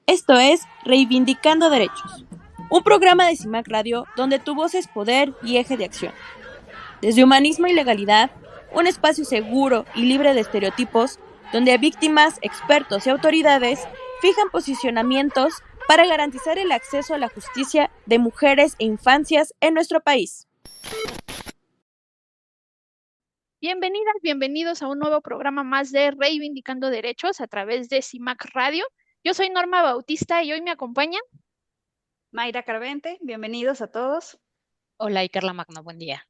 Esto es Reivindicando Derechos, un programa de CIMAC Radio donde tu voz es poder y eje de acción. Desde Humanismo y Legalidad, un espacio seguro y libre de estereotipos, donde víctimas, expertos y autoridades fijan posicionamientos para garantizar el acceso a la justicia de mujeres e infancias en nuestro país. Bienvenidas, bienvenidos a un nuevo programa más de Reivindicando Derechos a través de CIMAC Radio. Yo soy Norma Bautista y hoy me acompañan Mayra Carvente, bienvenidos a todos. Hola, y Carla Magno, buen día.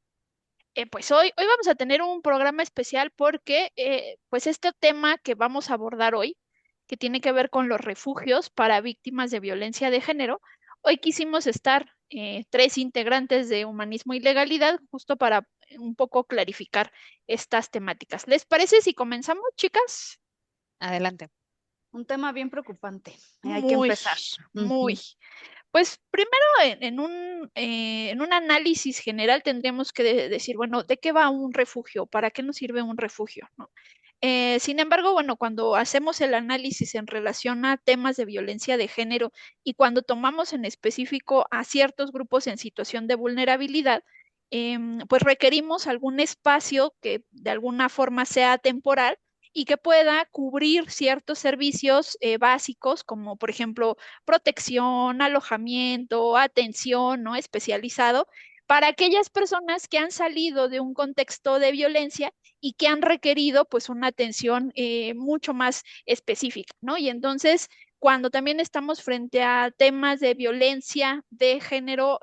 Pues hoy vamos a tener un programa especial porque pues este tema que vamos a abordar hoy, que tiene que ver con los refugios para víctimas de violencia de género, hoy quisimos estar tres integrantes de Humanismo y Legalidad justo para un poco clarificar estas temáticas. ¿Les parece si comenzamos, chicas? Adelante. Un tema bien preocupante. Hay que Muy, empezar. muy. Pues primero en un análisis general tendríamos que decir, bueno, ¿de qué va un refugio? ¿Para qué nos sirve un refugio? ¿No? Sin embargo, bueno, cuando hacemos el análisis en relación a temas de violencia de género y cuando tomamos en específico a ciertos grupos en situación de vulnerabilidad, pues requerimos algún espacio que de alguna forma sea temporal y que pueda cubrir ciertos servicios básicos, como por ejemplo protección, alojamiento, atención, ¿no? Especializado para aquellas personas que han salido de un contexto de violencia y que han requerido pues una atención mucho más específica, ¿no? Y entonces, cuando también estamos frente a temas de violencia de género,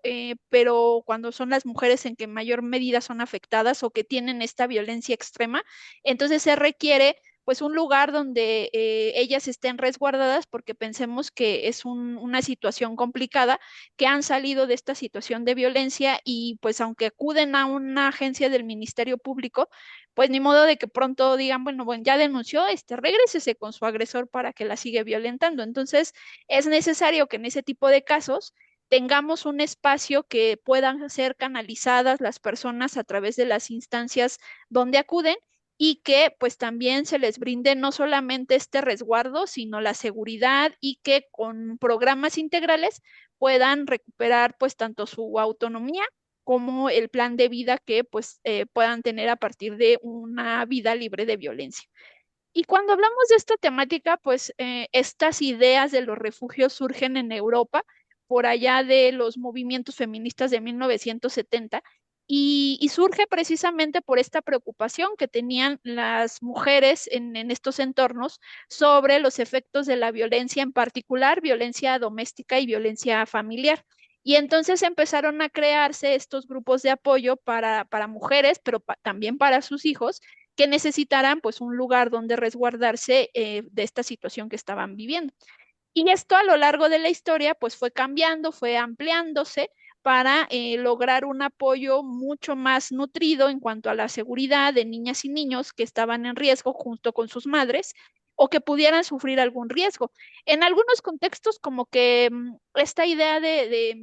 pero cuando son las mujeres en que mayor medida son afectadas o que tienen esta violencia extrema, entonces se requiere pues un lugar donde ellas estén resguardadas porque pensemos que es una situación complicada, que han salido de esta situación de violencia y pues aunque acuden a una agencia del Ministerio Público, pues ni modo de que pronto digan, bueno, ya denunció, regrésese con su agresor para que la sigue violentando. Entonces, es necesario que en ese tipo de casos tengamos un espacio que puedan ser canalizadas las personas a través de las instancias donde acuden y que pues también se les brinde no solamente este resguardo, sino la seguridad y que con programas integrales puedan recuperar pues tanto su autonomía como el plan de vida que pues puedan tener a partir de una vida libre de violencia. Y cuando hablamos de esta temática, pues estas ideas de los refugios surgen en Europa por allá de los movimientos feministas de 1970 y surge precisamente por esta preocupación que tenían las mujeres en estos entornos sobre los efectos de la violencia, en particular violencia doméstica y violencia familiar. Y entonces empezaron a crearse estos grupos de apoyo para mujeres, pero también para sus hijos, que necesitaran pues un lugar donde resguardarse de esta situación que estaban viviendo. Y esto a lo largo de la historia pues fue cambiando, fue ampliándose para lograr un apoyo mucho más nutrido en cuanto a la seguridad de niñas y niños que estaban en riesgo junto con sus madres o que pudieran sufrir algún riesgo. En algunos contextos como que esta idea de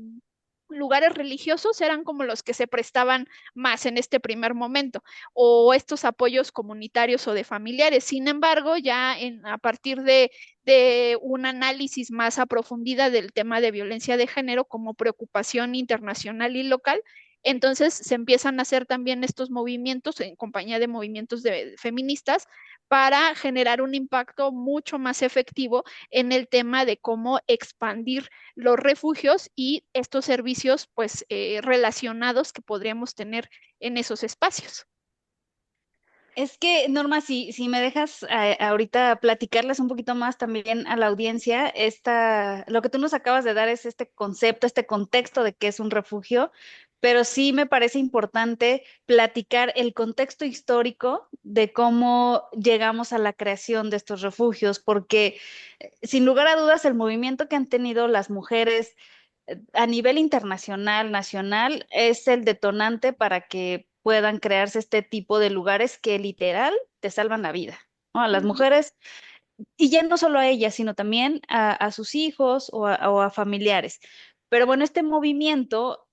lugares religiosos eran como los que se prestaban más en este primer momento, o estos apoyos comunitarios o de familiares. Sin embargo, ya a partir de un análisis más a profundidad del tema de violencia de género como preocupación internacional y local, entonces se empiezan a hacer también estos movimientos en compañía de movimientos feministas para generar un impacto mucho más efectivo en el tema de cómo expandir los refugios y estos servicios pues relacionados que podríamos tener en esos espacios. Es que, Norma, si me dejas ahorita platicarles un poquito más también a la audiencia, lo que tú nos acabas de dar es este concepto, este contexto de qué es un refugio, pero sí me parece importante platicar el contexto histórico de cómo llegamos a la creación de estos refugios, porque sin lugar a dudas el movimiento que han tenido las mujeres a nivel internacional, nacional, es el detonante para que puedan crearse este tipo de lugares que literal te salvan la vida, ¿no? A las mujeres, y ya no solo a ellas, sino también a sus hijos o a familiares. Pero bueno, este movimiento,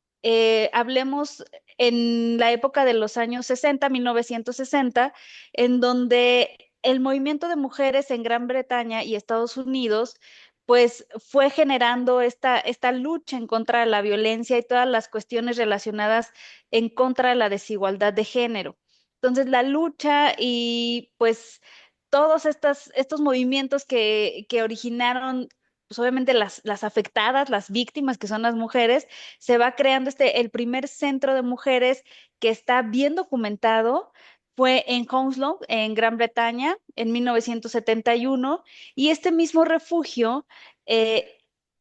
hablemos en la época de los años 60, 1960, en donde el movimiento de mujeres en Gran Bretaña y Estados Unidos, pues fue generando esta lucha en contra de la violencia y todas las cuestiones relacionadas en contra de la desigualdad de género. Entonces, la lucha y pues todos estos movimientos que originaron, pues obviamente las afectadas, las víctimas, que son las mujeres, se va creando el primer centro de mujeres que está bien documentado. Fue en Hounslow, en Gran Bretaña, en 1971, y este mismo refugio eh,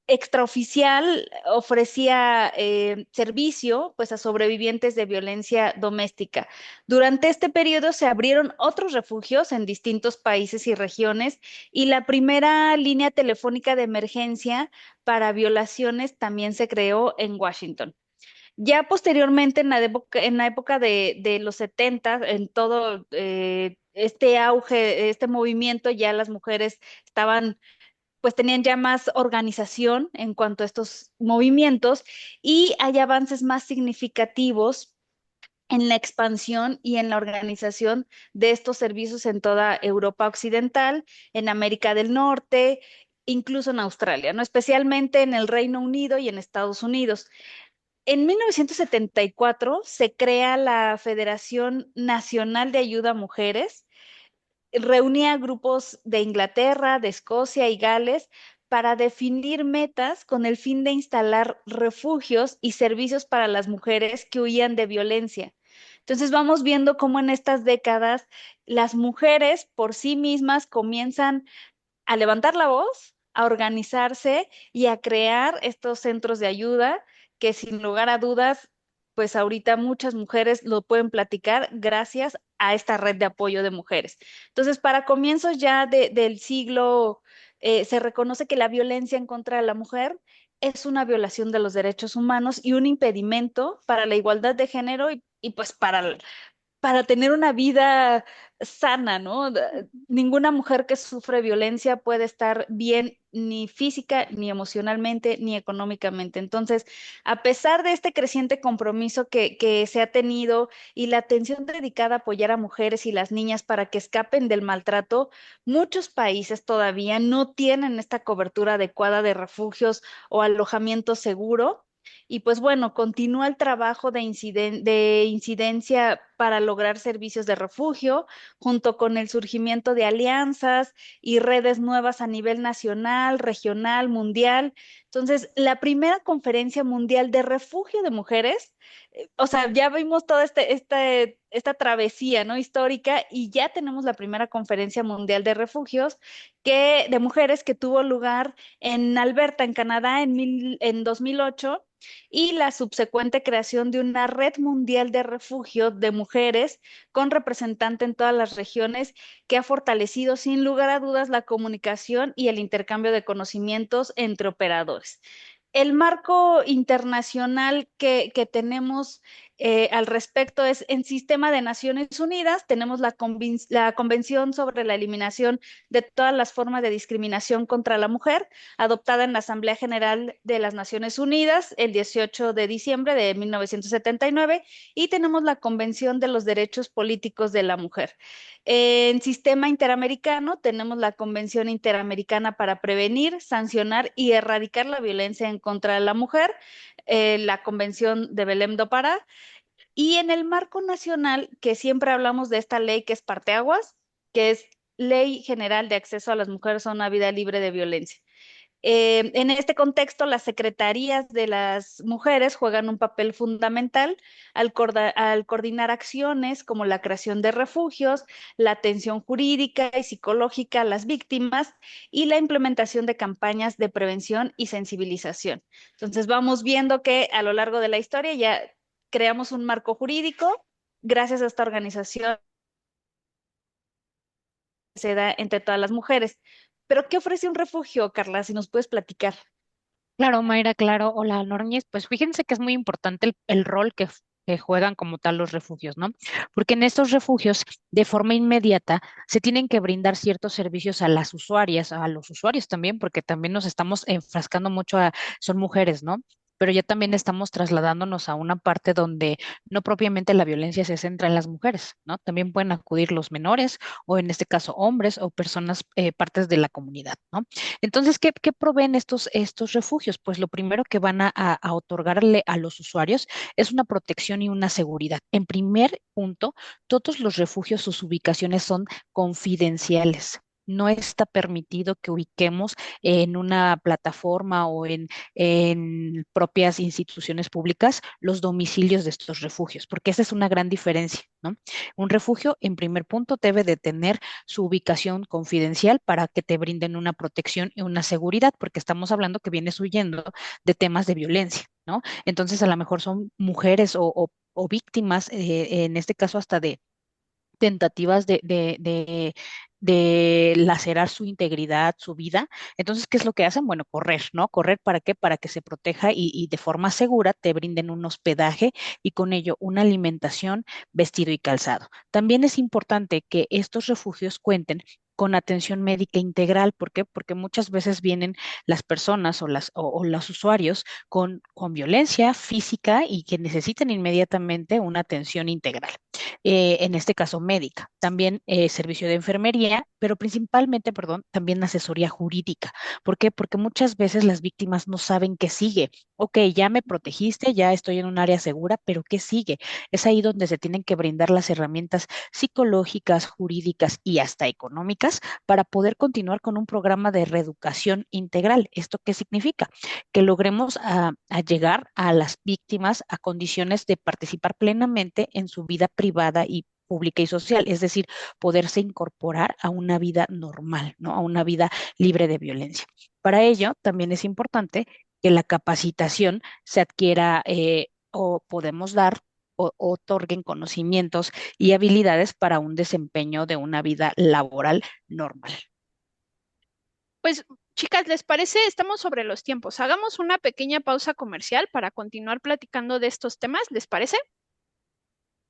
extraoficial ofrecía servicio pues a sobrevivientes de violencia doméstica. Durante este periodo se abrieron otros refugios en distintos países y regiones, y la primera línea telefónica de emergencia para violaciones también se creó en Washington. Ya posteriormente, en la época de los 70, en todo este auge, este movimiento, ya las mujeres estaban, pues tenían ya más organización en cuanto a estos movimientos, y hay avances más significativos en la expansión y en la organización de estos servicios en toda Europa Occidental, en América del Norte, incluso en Australia, ¿no? Especialmente en el Reino Unido y en Estados Unidos. En 1974 se crea la Federación Nacional de Ayuda a Mujeres. Reunía grupos de Inglaterra, de Escocia y Gales para definir metas con el fin de instalar refugios y servicios para las mujeres que huían de violencia. Entonces vamos viendo cómo en estas décadas las mujeres por sí mismas comienzan a levantar la voz, a organizarse y a crear estos centros de ayuda que sin lugar a dudas, pues ahorita muchas mujeres lo pueden platicar gracias a esta red de apoyo de mujeres. Entonces, para comienzos ya del siglo, se reconoce que la violencia en contra de la mujer es una violación de los derechos humanos y un impedimento para la igualdad de género y pues para tener una vida sana, ¿no? Ninguna mujer que sufre violencia puede estar bien ni física, ni emocionalmente, ni económicamente. Entonces, a pesar de este creciente compromiso que se ha tenido y la atención dedicada a apoyar a mujeres y las niñas para que escapen del maltrato, muchos países todavía no tienen esta cobertura adecuada de refugios o alojamiento seguro. Y pues bueno, continúa el trabajo de incidencia para lograr servicios de refugio, junto con el surgimiento de alianzas y redes nuevas a nivel nacional, regional, mundial. Entonces, la primera conferencia mundial de refugio de mujeres, o sea, ya vimos toda esta travesía, ¿no? Histórica, y ya tenemos la primera conferencia mundial de refugios de mujeres que tuvo lugar en Alberta, en Canadá, en 2008, y la subsecuente creación de una red mundial de refugio de mujeres con representante en todas las regiones, que ha fortalecido sin lugar a dudas la comunicación y el intercambio de conocimientos entre operadores. El marco internacional que tenemos al respecto es en Sistema de Naciones Unidas. Tenemos la Convención sobre la Eliminación de todas las formas de discriminación contra la mujer, adoptada en la Asamblea General de las Naciones Unidas el 18 de diciembre de 1979, y tenemos la Convención de los Derechos Políticos de la Mujer. En sistema interamericano tenemos la Convención Interamericana para prevenir, sancionar y erradicar la violencia en contra de la mujer, la Convención de Belém do Pará, y en el marco nacional, que siempre hablamos de esta ley que es parteaguas, que es Ley General de Acceso a las Mujeres a una Vida Libre de Violencia. En este contexto, las secretarías de las mujeres juegan un papel fundamental al coordinar acciones como la creación de refugios, la atención jurídica y psicológica a las víctimas y la implementación de campañas de prevención y sensibilización. Entonces, vamos viendo que a lo largo de la historia ya creamos un marco jurídico gracias a esta organización que se da entre todas las mujeres. Pero, ¿qué ofrece un refugio, Carla? Si nos puedes platicar. Claro, Mayra, claro. Hola, Norñez. Pues fíjense que es muy importante el rol que juegan como tal los refugios, ¿no? Porque en estos refugios, de forma inmediata, se tienen que brindar ciertos servicios a las usuarias, a los usuarios también, porque también nos estamos enfrascando mucho son mujeres, ¿no? pero ya también estamos trasladándonos a una parte donde no propiamente la violencia se centra en las mujeres, ¿no? También pueden acudir los menores o en este caso hombres o personas, partes de la comunidad, ¿no? Entonces, ¿qué proveen estos refugios? Pues lo primero que van a otorgarle a los usuarios es una protección y una seguridad. En primer punto, todos los refugios, sus ubicaciones son confidenciales. No está permitido que ubiquemos en una plataforma o en propias instituciones públicas los domicilios de estos refugios, porque esa es una gran diferencia, ¿no? Un refugio, en primer punto, debe de tener su ubicación confidencial para que te brinden una protección y una seguridad, porque estamos hablando que vienes huyendo de temas de violencia, ¿no? Entonces, a lo mejor son mujeres o víctimas, en este caso hasta de tentativas de lacerar su integridad, su vida. Entonces, ¿qué es lo que hacen? Bueno, correr, ¿no? Correr ¿para qué? Para que se proteja y de forma segura te brinden un hospedaje y con ello una alimentación, vestido y calzado. También es importante que estos refugios cuenten con atención médica integral. ¿Por qué? Porque muchas veces vienen las personas o los usuarios con violencia física y que necesitan inmediatamente una atención integral, en este caso médica, también servicio de enfermería, pero principalmente, perdón, también asesoría jurídica. ¿Por qué? Porque muchas veces las víctimas no saben qué sigue. Ok, ya me protegiste, ya estoy en un área segura, pero ¿qué sigue? Es ahí donde se tienen que brindar las herramientas psicológicas, jurídicas y hasta económicas para poder continuar con un programa de reeducación integral. ¿Esto qué significa? Que logremos a llegar a las víctimas a condiciones de participar plenamente en su vida privada y pública y social, es decir, poderse incorporar a una vida normal, ¿no? A una vida libre de violencia. Para ello, también es importante que la capacitación se adquiera, o podemos dar o otorguen conocimientos y habilidades para un desempeño de una vida laboral normal. Pues, chicas, ¿les parece? Estamos sobre los tiempos. Hagamos una pequeña pausa comercial para continuar platicando de estos temas, ¿les parece?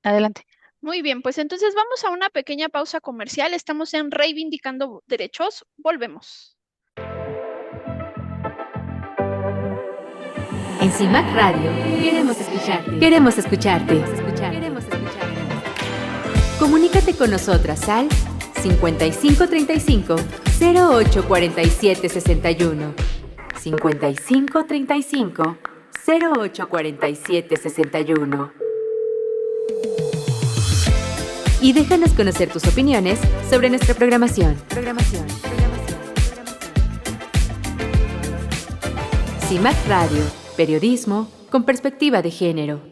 Adelante. Muy bien, pues entonces vamos a una pequeña pausa comercial. Estamos en Reivindicando Derechos. Volvemos. En CIMAC Radio queremos escucharte. Queremos escucharte. Comunícate con nosotras al 5535 0847 61. 5535 0847 61. Y déjanos conocer tus opiniones sobre nuestra programación. CIMAC Radio, periodismo con perspectiva de género.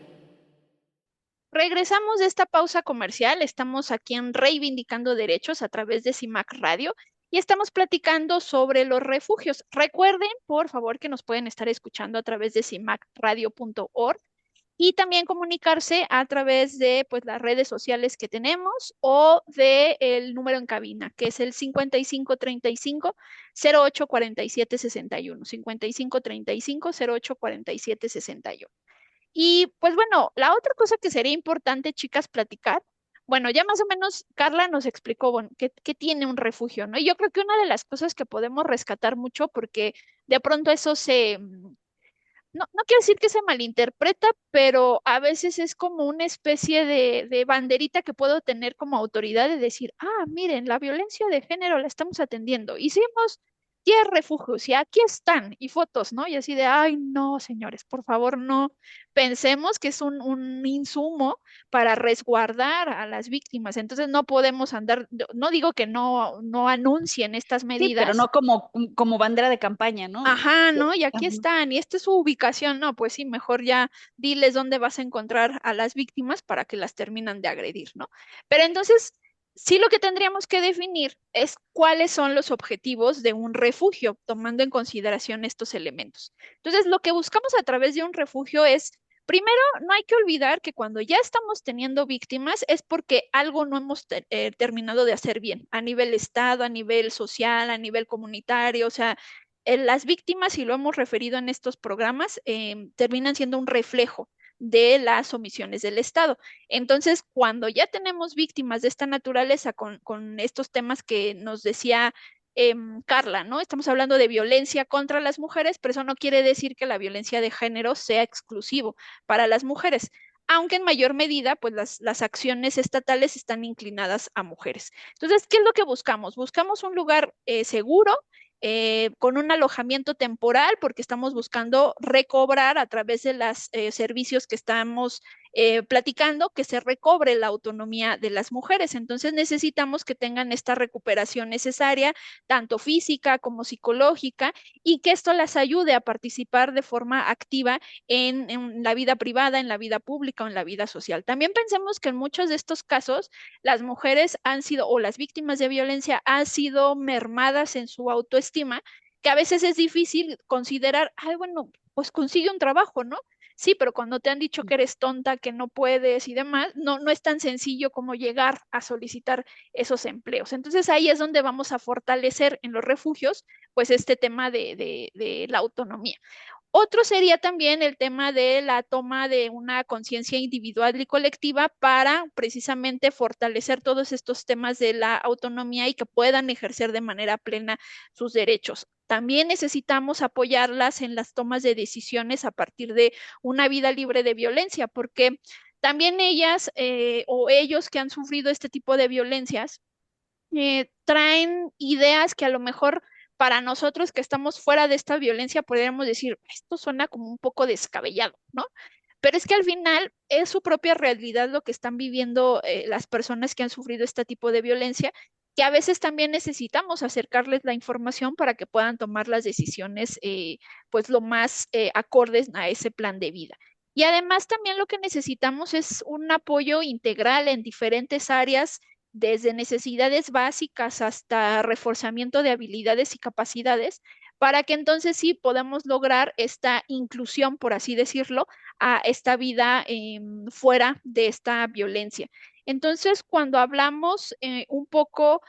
Regresamos de esta pausa comercial. Estamos aquí en Reivindicando Derechos a través de CIMAC Radio y estamos platicando sobre los refugios. Recuerden, por favor, que nos pueden estar escuchando a través de cimacradio.org y también comunicarse a través de pues, las redes sociales que tenemos o del número en cabina, que es el 5535 0847 61. 5535 0847 61. Y pues bueno, la otra cosa que sería importante, chicas, platicar, bueno, ya más o menos Carla nos explicó, bueno, qué tiene un refugio, ¿no? Y yo creo que una de las cosas que podemos rescatar mucho, porque de pronto eso no quiero decir que se malinterpreta, pero a veces es como una especie de banderita que puedo tener como autoridad de decir, miren, la violencia de género la estamos atendiendo. Hicimos 10 refugios y aquí están, y fotos, ¿no? Y así de, ay, no, señores, por favor, no. Pensemos que es un insumo para resguardar a las víctimas. Entonces no podemos andar, no digo que no anuncien estas Sí, pero medidas. no como bandera de campaña, ¿no? Ajá, ¿no? Y aquí Ajá. están, y esta es su ubicación, no, pues sí, mejor ya diles dónde vas a encontrar a las víctimas para que las terminan de agredir, ¿no? Pero entonces, sí lo que tendríamos que definir es cuáles son los objetivos de un refugio, tomando en consideración estos elementos. Entonces, lo que buscamos a través de un refugio es, primero, no hay que olvidar que cuando ya estamos teniendo víctimas es porque algo no hemos terminado de hacer bien, a nivel Estado, a nivel social, a nivel comunitario, o sea, las víctimas, y lo hemos referido en estos programas, terminan siendo un reflejo de las omisiones del Estado. Entonces, cuando ya tenemos víctimas de esta naturaleza con estos temas que nos decía Carla, ¿no? Estamos hablando de violencia contra las mujeres, pero eso no quiere decir que la violencia de género sea exclusivo para las mujeres, aunque en mayor medida, pues las acciones estatales están inclinadas a mujeres. Entonces, ¿qué es lo que buscamos? Buscamos un lugar seguro, con un alojamiento temporal, porque estamos buscando recobrar a través de los servicios que estamos platicando, que se recobre la autonomía de las mujeres. Entonces necesitamos que tengan esta recuperación necesaria, tanto física como psicológica, y que esto las ayude a participar de forma activa en la vida privada, en la vida pública o en la vida social. También pensemos que en muchos de estos casos las mujeres han sido, o las víctimas de violencia han sido mermadas en su autoestima, que a veces es difícil considerar, ay, bueno, pues consigue un trabajo, ¿no? Sí, pero cuando te han dicho que eres tonta, que no puedes y demás, no es tan sencillo como llegar a solicitar esos empleos. Entonces ahí es donde vamos a fortalecer en los refugios, pues este tema de la autonomía. Otro sería también el tema de la toma de una conciencia individual y colectiva para precisamente fortalecer todos estos temas de la autonomía y que puedan ejercer de manera plena sus derechos. También necesitamos apoyarlas en las tomas de decisiones a partir de una vida libre de violencia, porque también ellas o ellos que han sufrido este tipo de violencias traen ideas que a lo mejor para nosotros que estamos fuera de esta violencia podríamos decir, esto suena como un poco descabellado, ¿no? Pero es que al final es su propia realidad lo que están viviendo las personas que han sufrido este tipo de violencia, que a veces también necesitamos acercarles la información para que puedan tomar las decisiones pues lo más acordes a ese plan de vida. Y además también lo que necesitamos es un apoyo integral en diferentes áreas, desde necesidades básicas hasta reforzamiento de habilidades y capacidades, para que entonces sí podamos lograr esta inclusión, por así decirlo, a esta vida fuera de esta violencia. Entonces, cuando hablamos un poco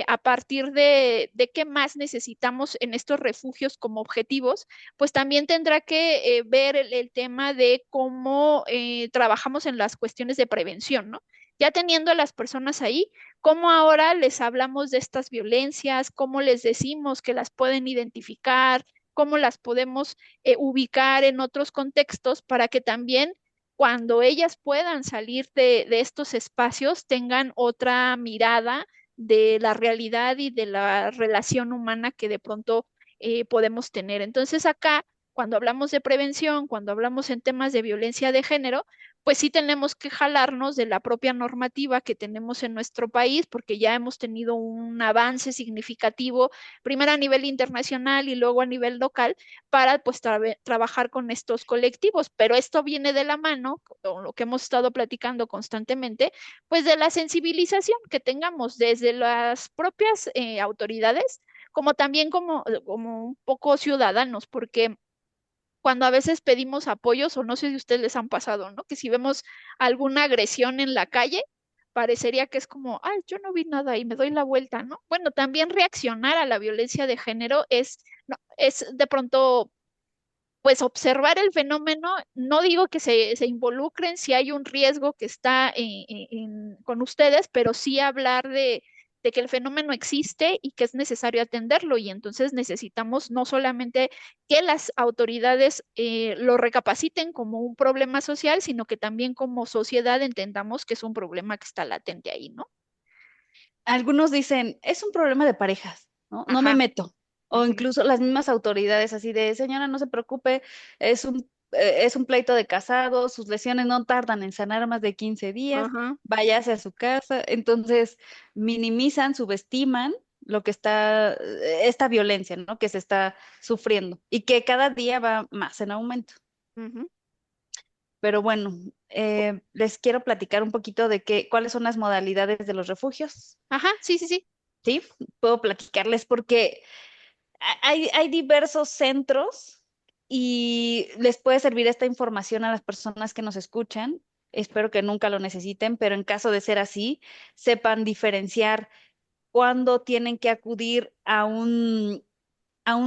a partir de qué más necesitamos en estos refugios como objetivos, pues también tendrá que ver el tema de cómo trabajamos en las cuestiones de prevención, ¿no? Ya teniendo a las personas ahí, ¿cómo ahora les hablamos de estas violencias? ¿Cómo les decimos que las pueden identificar? ¿Cómo las podemos ubicar en otros contextos para que también cuando ellas puedan salir de estos espacios tengan otra mirada de la realidad y de la relación humana que de pronto podemos tener? Entonces acá, cuando hablamos de prevención, cuando hablamos en temas de violencia de género, pues sí tenemos que jalarnos de la propia normativa que tenemos en nuestro país, porque ya hemos tenido un avance significativo, primero a nivel internacional y luego a nivel local, para pues trabajar con estos colectivos. Pero esto viene de la mano, con lo que hemos estado platicando constantemente, pues de la sensibilización que tengamos desde las propias autoridades, como también como un poco ciudadanos, porque cuando a veces pedimos apoyos, o no sé si a ustedes les han pasado, ¿no? Que si vemos alguna agresión en la calle, parecería que es como, ay, yo no vi nada y me doy la vuelta, ¿no? Bueno, también reaccionar a la violencia de género es, no, es de pronto, pues observar el fenómeno, no digo que se involucren si hay un riesgo que está con ustedes, pero sí hablar de que el fenómeno existe y que es necesario atenderlo. Y entonces necesitamos no solamente que las autoridades lo recapaciten como un problema social, sino que también como sociedad entendamos que es un problema que está latente ahí, ¿no? Algunos dicen, es un problema de parejas, ¿no? No me Ajá. meto. O Ujú. incluso las mismas autoridades así de, señora, no se preocupe, es un pleito de casados, sus lesiones no tardan en sanar más de 15 días, Ajá. váyase a su casa. Entonces, minimizan, subestiman lo que está, esta violencia, ¿no? Que se está sufriendo y que cada día va más en aumento. Ujú. Pero bueno, les quiero platicar un poquito de cuáles son las modalidades de los refugios. Ajá, sí, sí, sí. Sí, puedo platicarles porque hay diversos centros y les puede servir esta información a las personas que nos escuchan. Espero que nunca lo necesiten, pero en caso de ser así, sepan diferenciar cuándo tienen que acudir a un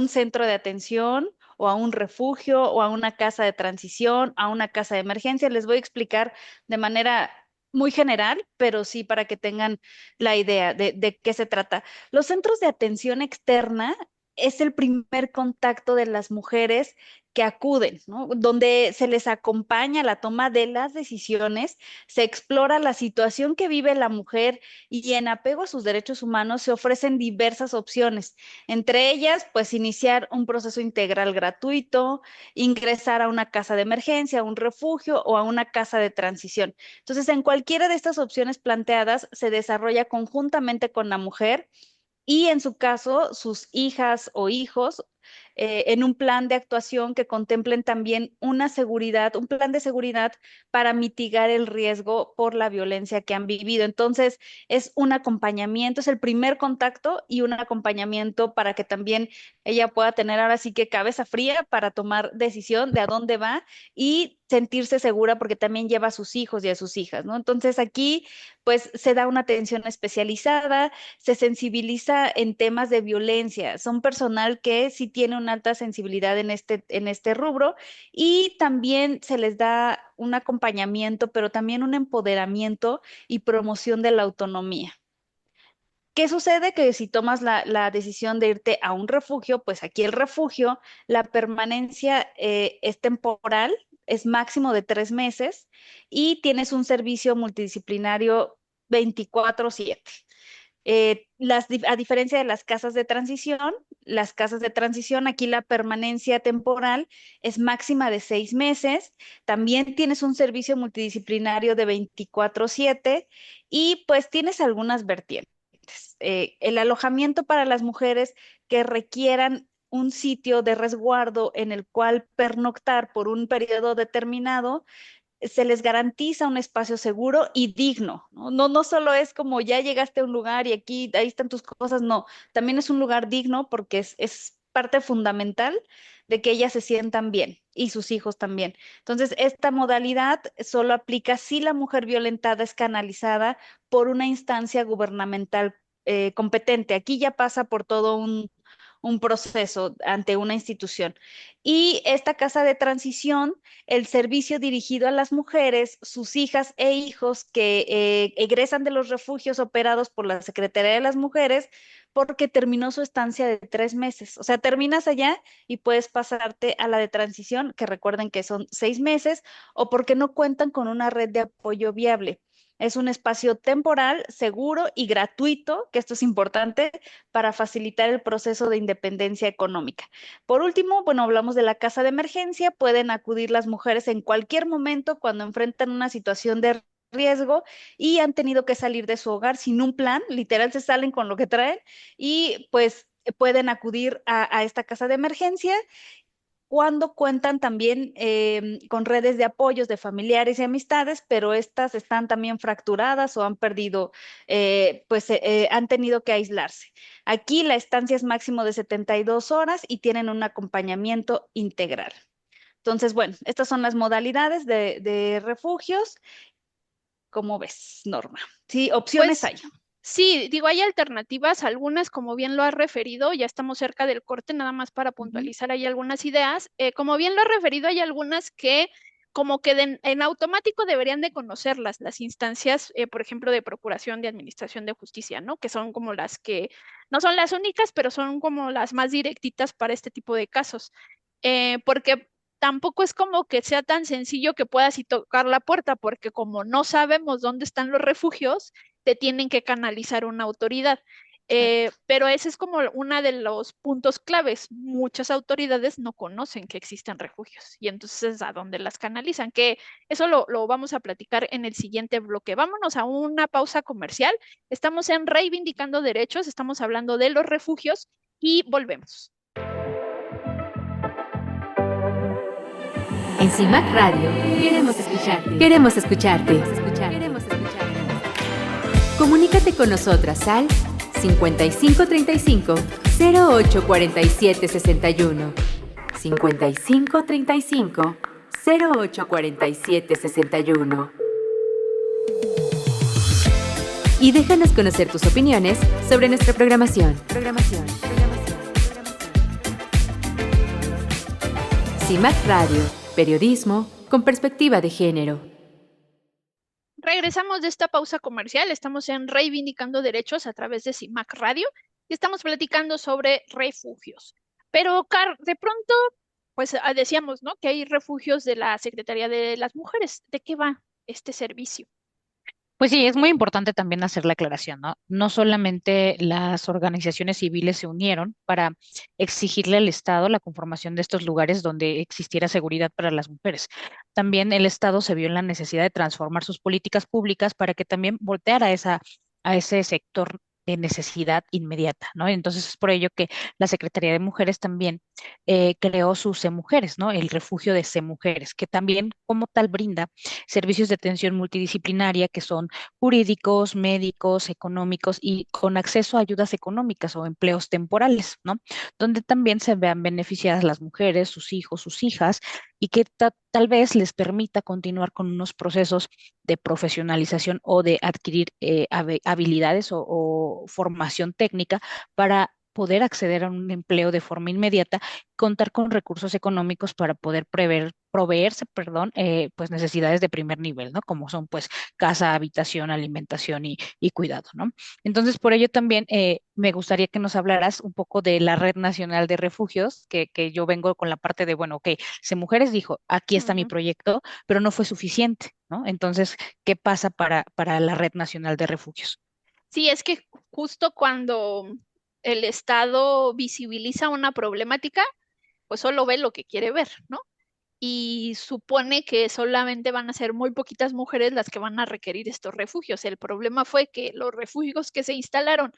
centro de atención o a un refugio o a una casa de transición, a una casa de emergencia. Les voy a explicar de manera muy general, pero sí para que tengan la idea de qué se trata. Los centros de atención externa es el primer contacto de las mujeres que acuden, ¿no? Donde se les acompaña la toma de las decisiones, se explora la situación que vive la mujer y en apego a sus derechos humanos se ofrecen diversas opciones. Entre ellas, pues iniciar un proceso integral gratuito, ingresar a una casa de emergencia, a un refugio o a una casa de transición. Entonces, en cualquiera de estas opciones planteadas se desarrolla conjuntamente con la mujer y en su caso, sus hijas o hijos, en un plan de actuación que contemplen también una seguridad, un plan de seguridad para mitigar el riesgo por la violencia que han vivido. Entonces, es un acompañamiento, es el primer contacto y un acompañamiento para que también ella pueda tener ahora sí que cabeza fría para tomar decisión de a dónde va y sentirse segura porque también lleva a sus hijos y a sus hijas, ¿no? Entonces, aquí pues se da una atención especializada, se sensibiliza en temas de violencia. Son personal que sí tiene una alta sensibilidad en este rubro y también se les da un acompañamiento, pero también un empoderamiento y promoción de la autonomía. ¿Qué sucede? Que si tomas la decisión de irte a un refugio, pues aquí el refugio, la permanencia es temporal, es máximo de 3 meses y tienes un servicio multidisciplinario 24/7. A diferencia de las casas de transición, las casas de transición, aquí la permanencia temporal es máxima de 6 meses. También tienes un servicio multidisciplinario de 24/7 y pues tienes algunas vertientes. El alojamiento para las mujeres que requieran un sitio de resguardo en el cual pernoctar por un periodo determinado se les garantiza un espacio seguro y digno, ¿no? No solo es como ya llegaste a un lugar y aquí, ahí están tus cosas, no, también es un lugar digno porque es parte fundamental de que ellas se sientan bien y sus hijos también. Entonces, esta modalidad solo aplica si la mujer violentada es canalizada por una instancia gubernamental competente. Aquí ya pasa por todo un proceso ante una institución. Y esta casa de transición, el servicio dirigido a las mujeres, sus hijas e hijos que egresan de los refugios operados por la Secretaría de las Mujeres porque terminó su estancia de 3 meses. O sea, terminas allá y puedes pasarte a la de transición, que recuerden que son 6 meses, o porque no cuentan con una red de apoyo viable. Es un espacio temporal, seguro y gratuito, que esto es importante, para facilitar el proceso de independencia económica. Por último, bueno, hablamos de la casa de emergencia. Pueden acudir las mujeres en cualquier momento cuando enfrentan una situación de riesgo y han tenido que salir de su hogar sin un plan, literal se salen con lo que traen y pues pueden acudir a esta casa de emergencia cuando cuentan también con redes de apoyos de familiares y amistades, pero estas están también fracturadas o han perdido, han tenido que aislarse. Aquí la estancia es máximo de 72 horas y tienen un acompañamiento integral. Entonces, bueno, estas son las modalidades de refugios. ¿Cómo ves, Norma? Sí, opciones Pues hay. sí, digo, hay alternativas, algunas, como bien lo has referido, ya estamos cerca del corte, nada más para Ujú. puntualizar ahí algunas ideas. Como bien lo has referido, hay algunas que como que en automático deberían de conocerlas, las instancias, por ejemplo, de Procuración de Administración de Justicia, ¿no? Que son como las que, no son las únicas, pero son como las más directitas para este tipo de casos. Porque tampoco es como que sea tan sencillo que puedas ir tocar la puerta, porque como no sabemos dónde están los refugios, te tienen que canalizar una autoridad. Exacto. Pero ese es como uno de los puntos claves. Muchas autoridades no conocen que existen refugios y entonces a dónde las canalizan, que eso lo vamos a platicar en el siguiente bloque. Vámonos a una pausa comercial. Estamos en Reivindicando Derechos, estamos hablando de los refugios y volvemos. En CIMAC Radio queremos escucharte. Queremos escucharte. Comunícate con nosotras al 5535 0847 61. 5535 0847 61. Y déjanos conocer tus opiniones sobre nuestra programación. CIMAC Radio, periodismo con perspectiva de género. Regresamos de esta pausa comercial, estamos en Reivindicando Derechos a través de CIMAC Radio y estamos platicando sobre refugios. Pero, de pronto, pues decíamos, ¿no? Que hay refugios de la Secretaría de las Mujeres. ¿De qué va este servicio? Pues sí, es muy importante también hacer la aclaración, ¿no? No solamente las organizaciones civiles se unieron para exigirle al Estado la conformación de estos lugares donde existiera seguridad para las mujeres. También el Estado se vio en la necesidad de transformar sus políticas públicas para que también volteara a ese sector de necesidad inmediata, ¿no? Entonces es por ello que la Secretaría de Mujeres también creó su C-Mujeres, ¿no? El refugio de C-Mujeres, que también como tal brinda servicios de atención multidisciplinaria que son jurídicos, médicos, económicos y con acceso a ayudas económicas o empleos temporales, ¿no? Donde también se vean beneficiadas las mujeres, sus hijos, sus hijas y que tal vez les permita continuar con unos procesos de profesionalización o de adquirir habilidades o formación técnica para poder acceder a un empleo de forma inmediata, contar con recursos económicos para poder proveerse, perdón, pues necesidades de primer nivel, ¿no? Como son pues casa, habitación, alimentación y cuidado, ¿no? Entonces, por ello también me gustaría que nos hablaras un poco de la Red Nacional de Refugios, que yo vengo con la parte de, bueno, ok, Se Mujeres dijo, aquí está mi Ujú. proyecto, pero no fue suficiente, ¿no? Entonces, ¿qué pasa para la Red Nacional de Refugios? Sí, es que justo cuando el Estado visibiliza una problemática, pues solo ve lo que quiere ver, ¿no? Y supone que solamente van a ser muy poquitas mujeres las que van a requerir estos refugios. El problema fue que los refugios que se instalaron,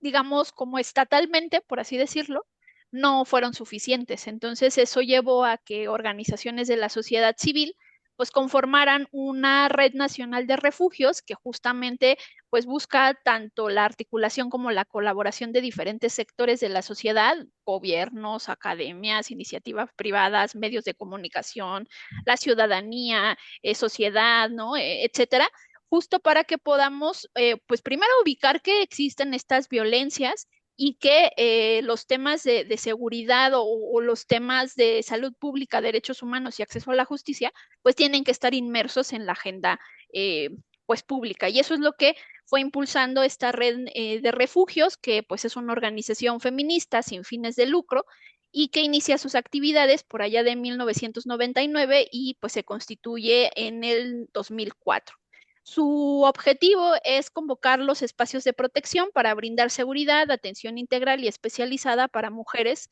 digamos, como estatalmente, por así decirlo, no fueron suficientes. Entonces, eso llevó a que organizaciones de la sociedad civil pues conformaran una red nacional de refugios que justamente pues busca tanto la articulación como la colaboración de diferentes sectores de la sociedad, gobiernos, academias, iniciativas privadas, medios de comunicación, la ciudadanía, sociedad, ¿no? Etcétera, justo para que podamos, pues primero ubicar que existen estas violencias y que los temas de seguridad o los temas de salud pública, derechos humanos y acceso a la justicia, pues tienen que estar inmersos en la agenda pues pública. Y eso es lo que fue impulsando esta red de refugios, que pues es una organización feminista sin fines de lucro y que inicia sus actividades por allá de 1999 y pues se constituye en el 2004. Su objetivo es convocar los espacios de protección para brindar seguridad, atención integral y especializada para mujeres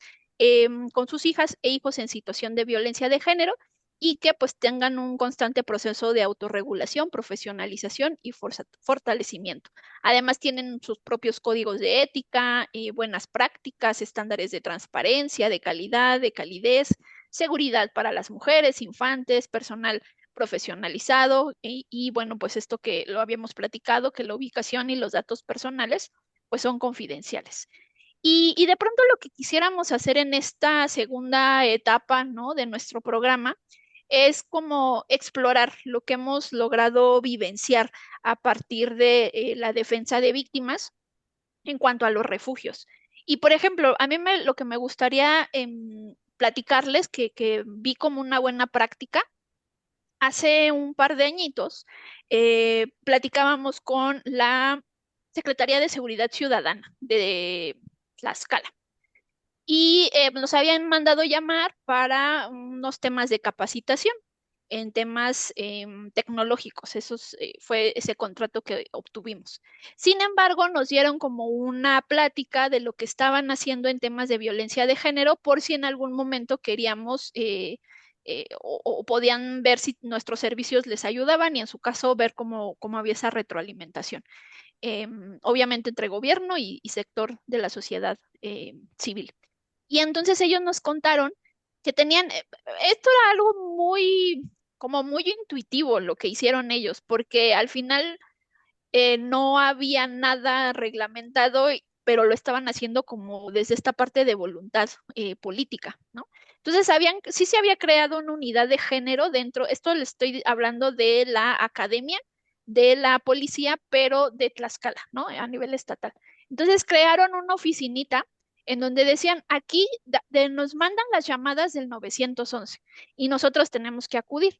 con sus hijas e hijos en situación de violencia de género y que pues tengan un constante proceso de autorregulación, profesionalización y fortalecimiento. Además tienen sus propios códigos de ética, buenas prácticas, estándares de transparencia, de calidad, de calidez, seguridad para las mujeres, infantes, personal profesionalizado bueno, pues esto que lo habíamos platicado, que la ubicación y los datos personales pues son confidenciales. Y de pronto lo que quisiéramos hacer en esta segunda etapa, ¿no? De nuestro programa es como explorar lo que hemos logrado vivenciar a partir de la defensa de víctimas en cuanto a los refugios. Y por ejemplo, a mí lo que me gustaría platicarles que vi como una buena práctica hace un par de añitos platicábamos con la Secretaría de Seguridad Ciudadana de Tlaxcala y nos habían mandado llamar para unos temas de capacitación en temas tecnológicos. Eso fue ese contrato que obtuvimos. Sin embargo, nos dieron como una plática de lo que estaban haciendo en temas de violencia de género por si en algún momento queríamos o podían ver si nuestros servicios les ayudaban y en su caso ver cómo había esa retroalimentación. Obviamente entre gobierno y sector de la sociedad civil. Y entonces ellos nos contaron que tenían, esto era algo como muy intuitivo lo que hicieron ellos, porque al final no había nada reglamentado, pero lo estaban haciendo como desde esta parte de voluntad política, ¿no? Entonces sí se había creado una unidad de género dentro, esto le estoy hablando de la academia, de la policía, pero de Tlaxcala, ¿no? A nivel estatal. Entonces crearon una oficinita en donde decían, aquí nos mandan las llamadas del 911 y nosotros tenemos que acudir.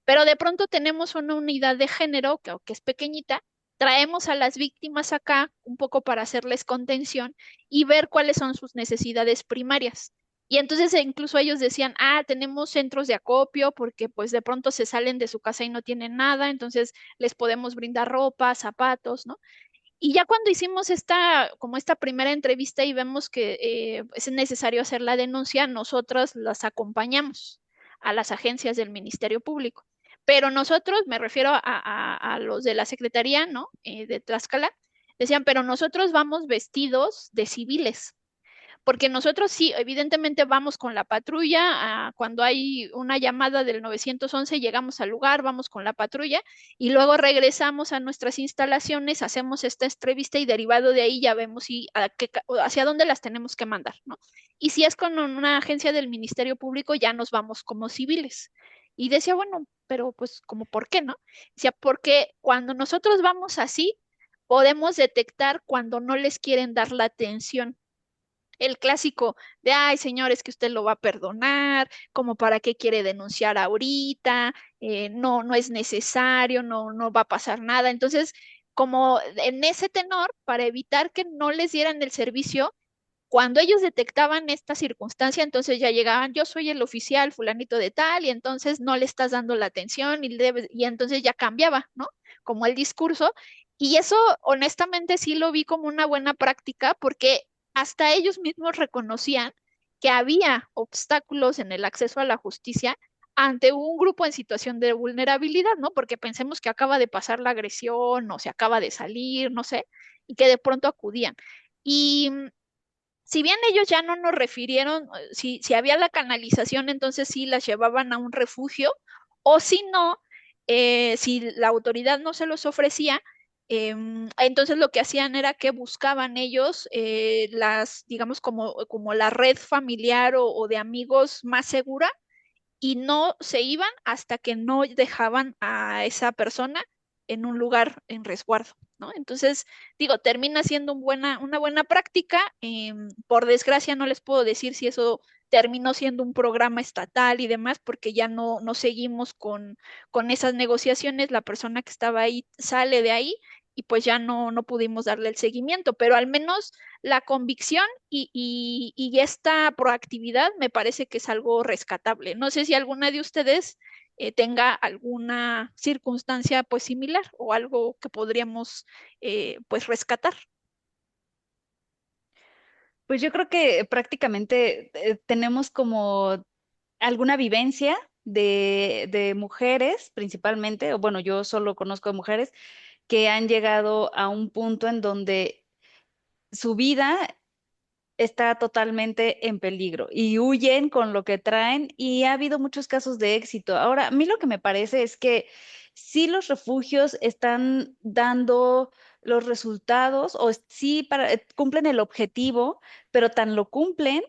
pero de pronto tenemos una unidad de género que es pequeñita, traemos a las víctimas acá un poco para hacerles contención y ver cuáles son sus necesidades primarias. Y entonces incluso ellos decían, tenemos centros de acopio porque pues de pronto se salen de su casa y no tienen nada, entonces les podemos brindar ropa, zapatos, ¿no? Y ya cuando hicimos como esta primera entrevista y vemos que es necesario hacer la denuncia, nosotros las acompañamos a las agencias del Ministerio Público. Pero nosotros, me refiero a los de la Secretaría, ¿no? De Tlaxcala, decían, pero nosotros vamos vestidos de civiles. Porque nosotros sí, evidentemente vamos con la patrulla, cuando hay una llamada del 911 llegamos al lugar, vamos con la patrulla y luego regresamos a nuestras instalaciones, hacemos esta entrevista y derivado de ahí ya vemos hacia dónde las tenemos que mandar, ¿no? Y si es con una agencia del Ministerio Público, ya nos vamos como civiles. Y decía, bueno, pero pues como por qué, ¿no? Decía, porque cuando nosotros vamos así, podemos detectar cuando no les quieren dar la atención, el clásico de, ay, señores, que usted lo va a perdonar, como para qué quiere denunciar ahorita, no, no es necesario, no, no va a pasar nada. Entonces, como en ese tenor, para evitar que no les dieran el servicio, cuando ellos detectaban esta circunstancia, entonces ya llegaban, yo soy el oficial fulanito de tal, y entonces no le estás dando la atención y entonces ya cambiaba, ¿no? Como el discurso. Y eso, honestamente, sí lo vi como una buena práctica porque hasta ellos mismos reconocían que había obstáculos en el acceso a la justicia ante un grupo en situación de vulnerabilidad, ¿no? Porque pensemos que acaba de pasar la agresión o se acaba de salir, no sé, y que de pronto acudían. Y si bien ellos ya no nos refirieron, si había la canalización, entonces sí las llevaban a un refugio, o si no, si la autoridad no se los ofrecía, entonces lo que hacían era que buscaban ellos digamos, como la red familiar o de amigos más segura y no se iban hasta que no dejaban a esa persona en un lugar en resguardo, ¿no? Entonces, digo, termina siendo una buena práctica. Por desgracia, no les puedo decir si eso terminó siendo un programa estatal y demás, porque ya no seguimos con esas negociaciones. La persona que estaba ahí sale de ahí y pues ya no pudimos darle el seguimiento, pero al menos la convicción y esta proactividad me parece que es algo rescatable. No sé si alguna de ustedes tenga alguna circunstancia pues similar o algo que podríamos pues rescatar. Pues yo creo que prácticamente tenemos como alguna vivencia de mujeres principalmente, o bueno, yo solo conozco de mujeres que han llegado a un punto en donde su vida está totalmente en peligro y huyen con lo que traen y ha habido muchos casos de éxito. Ahora, a mí lo que me parece es que sí los refugios están dando los resultados o sí cumplen el objetivo, pero tan lo cumplen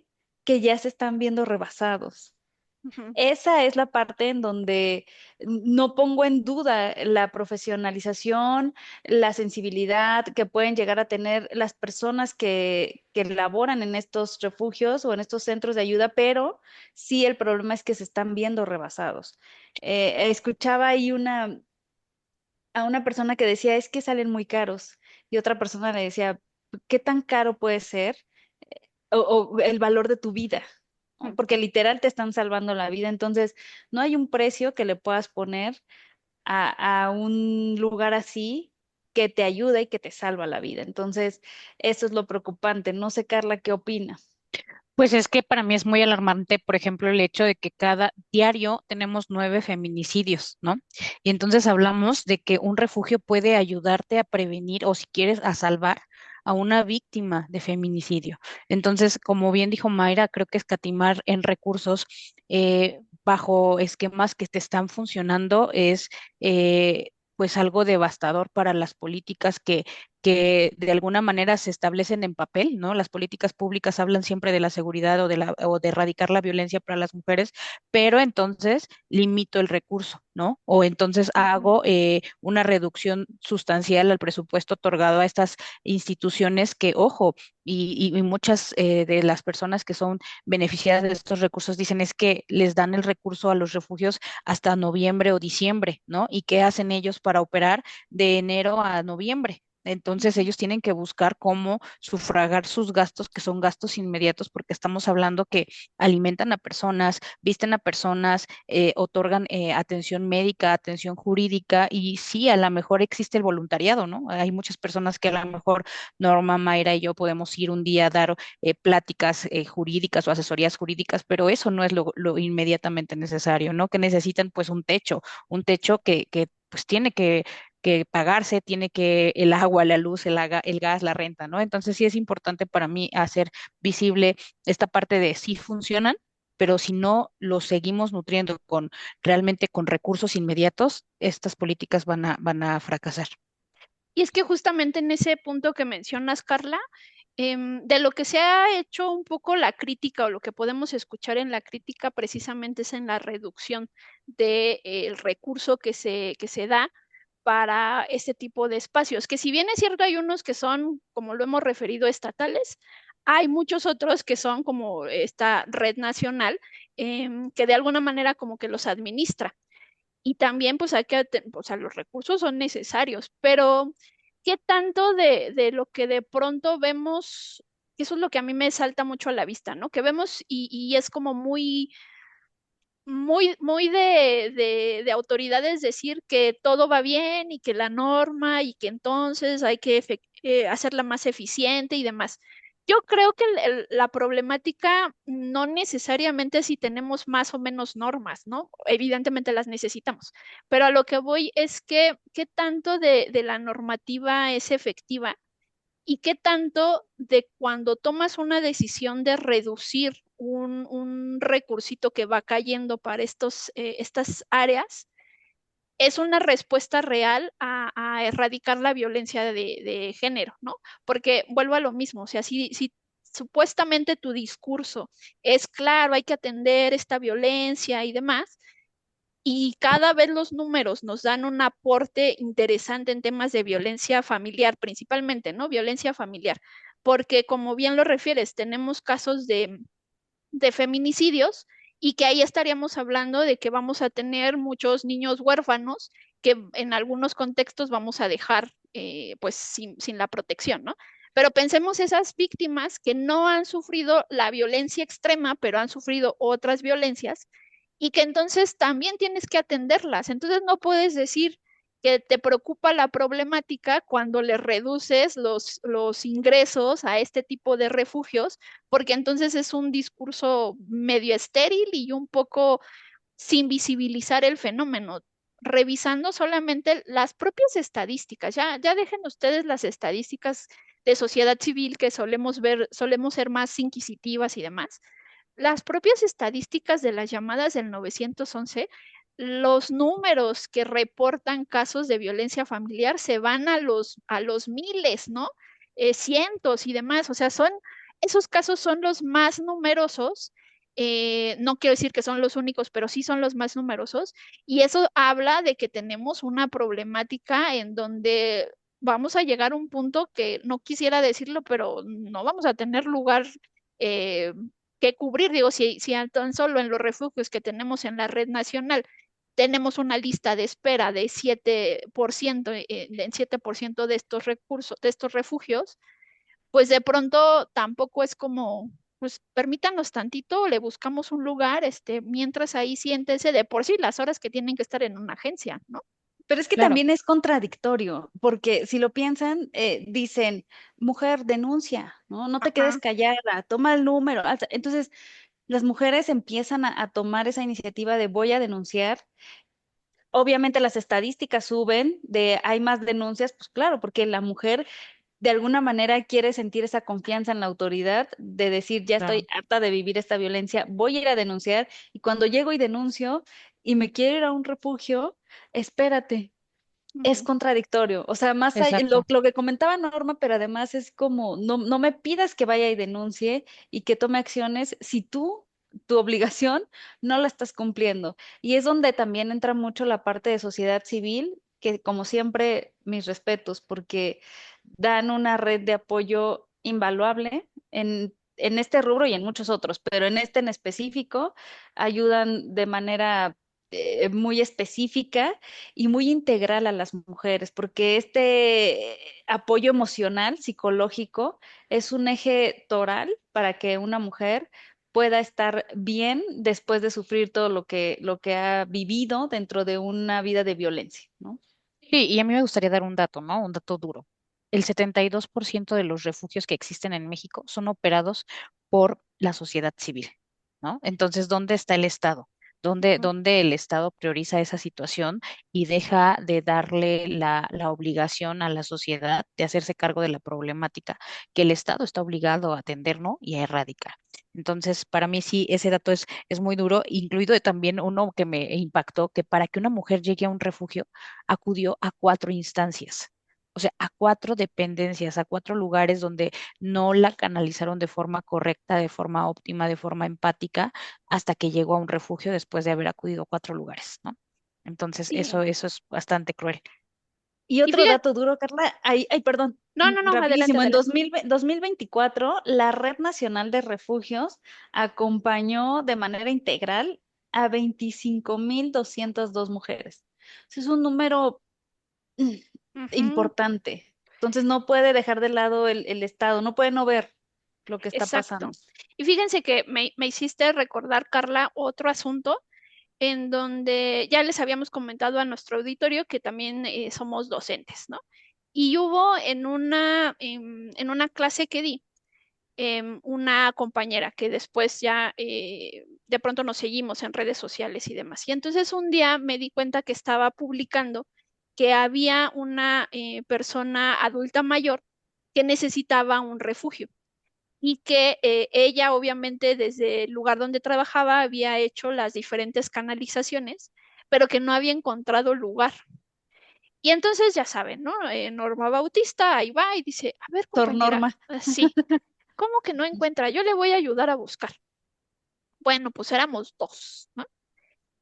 que ya se están viendo rebasados. Ujú. Esa es la parte en donde no pongo en duda la profesionalización, la sensibilidad que pueden llegar a tener las personas que laboran en estos refugios o en estos centros de ayuda, pero sí el problema es que se están viendo rebasados. Escuchaba ahí a una persona que decía, es que salen muy caros, y otra persona le decía, ¿qué tan caro puede ser? O el valor de tu vida, ¿no? Porque literal te están salvando la vida. Entonces, no hay un precio que le puedas poner a un lugar así que te ayuda y que te salva la vida. Entonces, eso es lo preocupante. No sé, Carla, ¿qué opinas? Pues es que para mí es muy alarmante, por ejemplo, el hecho de que cada diario tenemos 9 feminicidios, ¿no? Y entonces hablamos de que un refugio puede ayudarte a prevenir o si quieres a salvar a una víctima de feminicidio. Entonces, como bien dijo Mayra, creo que escatimar en recursos bajo esquemas que te están funcionando es pues algo devastador para las políticas que de alguna manera se establecen en papel, ¿no? Las políticas públicas hablan siempre de la seguridad o de erradicar la violencia para las mujeres, pero entonces limito el recurso, ¿no? O entonces hago una reducción sustancial al presupuesto otorgado a estas instituciones que, ojo, y muchas de las personas que son beneficiadas de estos recursos dicen es que les dan el recurso a los refugios hasta noviembre o diciembre, ¿no? ¿Y qué hacen ellos para operar de enero a noviembre? Entonces ellos tienen que buscar cómo sufragar sus gastos, que son gastos inmediatos, porque estamos hablando que alimentan a personas, visten a personas, otorgan atención médica, atención jurídica, y sí, a lo mejor existe el voluntariado, ¿no? Hay muchas personas que a lo mejor Norma, Mayra y yo podemos ir un día a dar pláticas jurídicas o asesorías jurídicas, pero eso no es lo inmediatamente necesario, ¿no? Que necesitan pues un techo que pues tiene que pagarse, tiene que el agua, la luz, el gas, la renta, ¿no? Entonces sí es importante para mí hacer visible esta parte de si funcionan, pero si no los seguimos nutriendo realmente con recursos inmediatos, estas políticas van a fracasar. Y es que justamente en ese punto que mencionas, Carla, de lo que se ha hecho un poco la crítica o lo que podemos escuchar en la crítica precisamente es en la reducción del recurso que se da para este tipo de espacios, que si bien es cierto hay unos que son, como lo hemos referido, estatales, hay muchos otros que son como esta red nacional, que de alguna manera como que los administra. Y también pues o sea, los recursos son necesarios, pero ¿qué tanto de lo que de pronto vemos, que eso es lo que a mí me salta mucho a la vista, ¿no? Que vemos y es como muy de autoridades decir que todo va bien y que la norma y que entonces hay que hacerla más eficiente y demás. Yo creo que la problemática no necesariamente si tenemos más o menos normas, ¿no? Evidentemente las necesitamos, pero a lo que voy es que qué tanto de la normativa es efectiva y qué tanto de cuando tomas una decisión de reducir un recursito que va cayendo para estas áreas, es una respuesta real a erradicar la violencia de género, ¿no? Porque vuelvo a lo mismo, o sea, si supuestamente tu discurso es claro, hay que atender esta violencia y demás, y cada vez los números nos dan un aporte interesante en temas de violencia familiar, principalmente, ¿no? Violencia familiar, porque como bien lo refieres, tenemos casos de feminicidios y que ahí estaríamos hablando de que vamos a tener muchos niños huérfanos que en algunos contextos vamos a dejar pues sin la protección, ¿no? Pero pensemos esas víctimas que no han sufrido la violencia extrema, pero han sufrido otras violencias y que entonces también tienes que atenderlas. Entonces no puedes decir que te preocupa la problemática cuando le reduces los ingresos a este tipo de refugios, porque entonces es un discurso medio estéril y un poco sin visibilizar el fenómeno, revisando solamente las propias estadísticas. Ya dejen ustedes las estadísticas de sociedad civil que solemos ver, solemos ser más inquisitivas y demás. Las propias estadísticas de las llamadas del 911, los números que reportan casos de violencia familiar se van a los miles, ¿no? Cientos y demás. O sea, esos casos son los más numerosos. No quiero decir que son los únicos, pero sí son los más numerosos. Y eso habla de que tenemos una problemática en donde vamos a llegar a un punto que no quisiera decirlo, pero no vamos a tener lugar eh, que cubrir. Digo, si tan solo en los refugios que tenemos en la red nacional tenemos una lista de espera de 7%, en 7% de estos recursos, de estos refugios, pues de pronto tampoco es como, pues permítanos tantito, le buscamos un lugar, mientras ahí siéntense de por sí las horas que tienen que estar en una agencia, ¿no? Pero es que Claro, también es contradictorio, porque si lo piensan, dicen, mujer, denuncia, ¿no? No te quedes Ajá. callada, toma el número. Entonces, las mujeres empiezan a tomar esa iniciativa de voy a denunciar. Obviamente las estadísticas suben de hay más denuncias, pues claro, porque la mujer de alguna manera quiere sentir esa confianza en la autoridad de decir, ya estoy claro. harta de vivir esta violencia, voy a ir a denunciar y cuando llego y denuncio y me quiero ir a un refugio, espérate. es Ujú. contradictorio. O sea, más allá, Exacto. lo que comentaba Norma, pero además es como, no me pidas que vaya y denuncie y que tome acciones si tú, tu obligación, no la estás cumpliendo. Y es donde también entra mucho la parte de sociedad civil, que como siempre, mis respetos, porque dan una red de apoyo invaluable en este rubro y en muchos otros, pero en este en específico ayudan de manera muy específica y muy integral a las mujeres, porque este apoyo emocional, psicológico, es un eje toral para que una mujer pueda estar bien después de sufrir todo lo que ha vivido dentro de una vida de violencia, ¿no? Sí, y a mí me gustaría dar un dato, ¿no? Un dato duro. El 72% de los refugios que existen en México son operados por la sociedad civil, ¿no? Entonces, ¿dónde está el Estado? Ujú. ¿Dónde el Estado prioriza esa situación y deja de darle la obligación a la sociedad de hacerse cargo de la problemática que el Estado está obligado a atender, ¿no? Y a erradicar? Entonces, para mí sí, ese dato es muy duro, incluido también uno que me impactó, que para que una mujer llegue a un refugio, acudió a 4 instancias, o sea, a 4 dependencias, a 4 lugares donde no la canalizaron de forma correcta, de forma óptima, de forma empática, hasta que llegó a un refugio después de haber acudido a 4 lugares, ¿no? Entonces, Sí. eso es bastante cruel. Y Y otro fíjate, dato duro, Carla, ay, perdón, no, no, no, adelante, rapidísimo, en adelante. 2024, la Red Nacional de Refugios acompañó de manera integral a 25.202 mujeres. Ese es un número mm, Ujú. importante. Entonces no puede dejar de lado el Estado, no puede no ver lo que está pasando. Exacto. Y fíjense que me hiciste recordar, Carla, otro asunto en donde ya les habíamos comentado a nuestro auditorio que también somos docentes, ¿no? Y hubo en una clase que di, una compañera que después ya de pronto nos seguimos en redes sociales y demás. Y entonces un día me di cuenta que estaba publicando que había una persona adulta mayor que necesitaba un refugio y que ella obviamente desde el lugar donde trabajaba había hecho las diferentes canalizaciones, pero que no había encontrado lugar. Y entonces ya saben, ¿no? Norma Bautista ahí va y dice, a ver Sor compañera, Norma, sí, ¿cómo que no encuentra? Yo le voy a ayudar a buscar. Bueno, pues éramos dos, ¿no?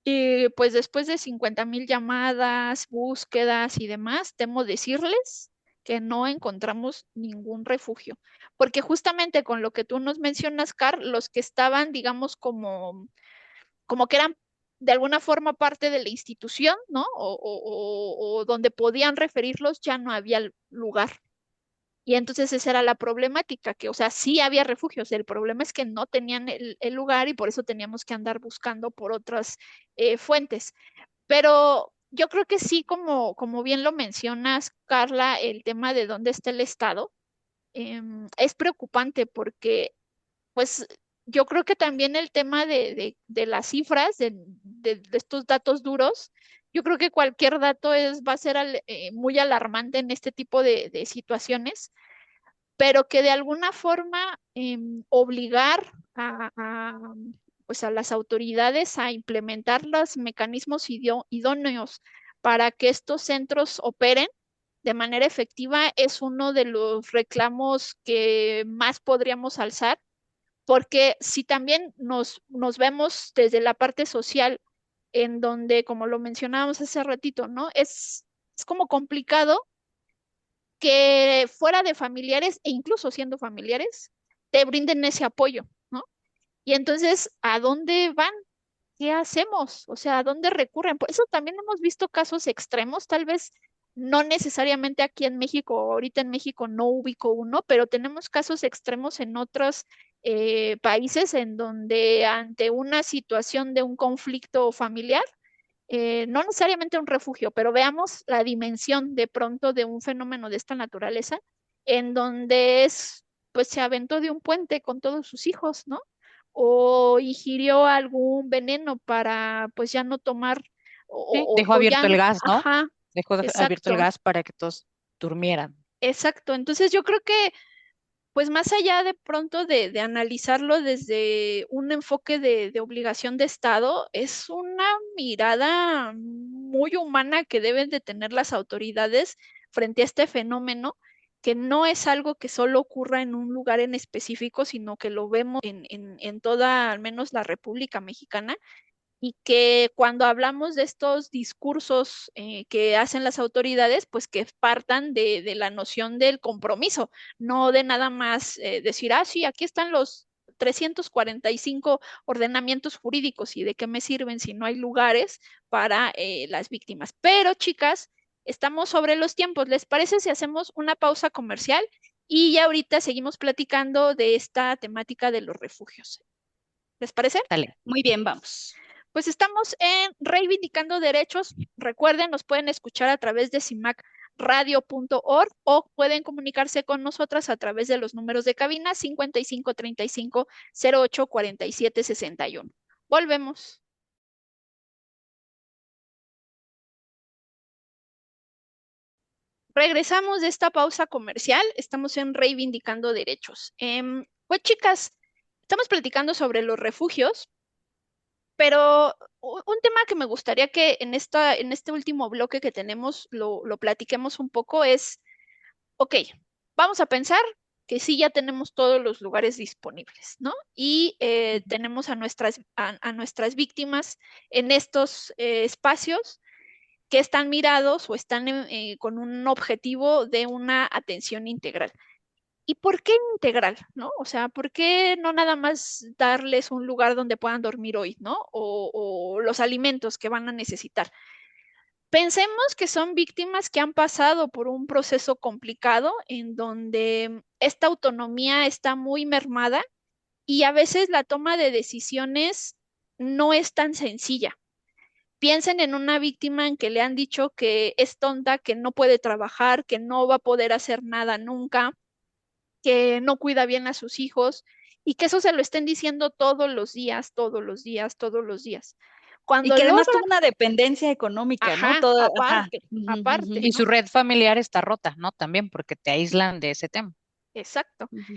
Y pues después de 50,000 llamadas, búsquedas y demás, temo decirles que no encontramos ningún refugio, porque justamente con lo que tú nos mencionas, Car, los que estaban, digamos, como que eran de alguna forma parte de la institución, ¿no? O donde podían referirlos, ya no había lugar. Y entonces esa era la problemática, que, o sea, sí había refugios, el problema es que no tenían el lugar y por eso teníamos que andar buscando por otras fuentes. Pero yo creo que sí, como bien lo mencionas, Carla, el tema de dónde está el Estado es preocupante porque, pues, yo creo que también el tema de las cifras, de estos datos duros, yo creo que cualquier dato va a ser muy alarmante en este tipo de situaciones, pero que de alguna forma obligar pues a las autoridades a implementar los mecanismos idóneos para que estos centros operen de manera efectiva es uno de los reclamos que más podríamos alzar, porque si también nos vemos desde la parte social, en donde, como lo mencionábamos hace ratito, ¿no? Es como complicado que fuera de familiares e incluso siendo familiares, te brinden ese apoyo, ¿no? Y entonces, ¿a dónde van? ¿Qué hacemos? O sea, ¿a dónde recurren? Por eso también hemos visto casos extremos, tal vez no necesariamente aquí en México, ahorita en México no ubico uno, pero tenemos casos extremos en otros países en donde ante una situación de un conflicto familiar, no necesariamente un refugio, pero veamos la dimensión de pronto de un fenómeno de esta naturaleza, en donde pues se aventó de un puente con todos sus hijos, ¿no? O ingirió algún veneno para, pues ya no tomar, Sí, dejó o ya, abierto el gas, ¿no? ajá, Dejó abierto el exacto, gas para que todos durmieran. exacto. Entonces yo creo que pues más allá de pronto de analizarlo desde un enfoque de obligación de Estado, es una mirada muy humana que deben de tener las autoridades frente a este fenómeno, que no es algo que solo ocurra en un lugar en específico, sino que lo vemos en toda, al menos la República Mexicana, y que cuando hablamos de estos discursos que hacen las autoridades, pues que partan de la noción del compromiso, no de nada más decir, ah, sí, aquí están los 345 ordenamientos jurídicos y de qué me sirven si no hay lugares para las víctimas. Pero, chicas, estamos sobre los tiempos. ¿Les parece si hacemos una pausa comercial? Y ya ahorita seguimos platicando de esta temática de los refugios. ¿Les parece? Dale. Muy bien, vamos. Pues estamos en Reivindicando Derechos. Recuerden, nos pueden escuchar a través de cimacradio.org o pueden comunicarse con nosotras a través de los números de cabina 55 35 08 47 61. Volvemos. Regresamos de esta pausa comercial. Estamos en Reivindicando Derechos. Pues chicas, estamos platicando sobre los refugios. Pero un tema que me gustaría que en este último bloque que tenemos lo platiquemos un poco es, ok, vamos a pensar que sí ya tenemos todos los lugares disponibles, ¿no? Y tenemos a nuestras víctimas en estos espacios que están mirados o están con un objetivo de una atención integral. ¿Y por qué integral, no? O sea, ¿por qué no nada más darles un lugar donde puedan dormir hoy, ¿no? O los alimentos que van a necesitar. Pensemos que son víctimas que han pasado por un proceso complicado en donde esta autonomía está muy mermada y a veces la toma de decisiones no es tan sencilla. Piensen en una víctima en que le han dicho que es tonta, que no puede trabajar, que no va a poder hacer nada nunca, que no cuida bien a sus hijos y que eso se lo estén diciendo todos los días, todos los días, todos los días. Y Cuando que además logra, tuvo una dependencia económica, ¿no? ajá, Todo, ajá. aparte, Ujú, aparte, Y ¿no? su red familiar está rota, ¿no? También porque te aíslan de ese tema. Exacto. ujú.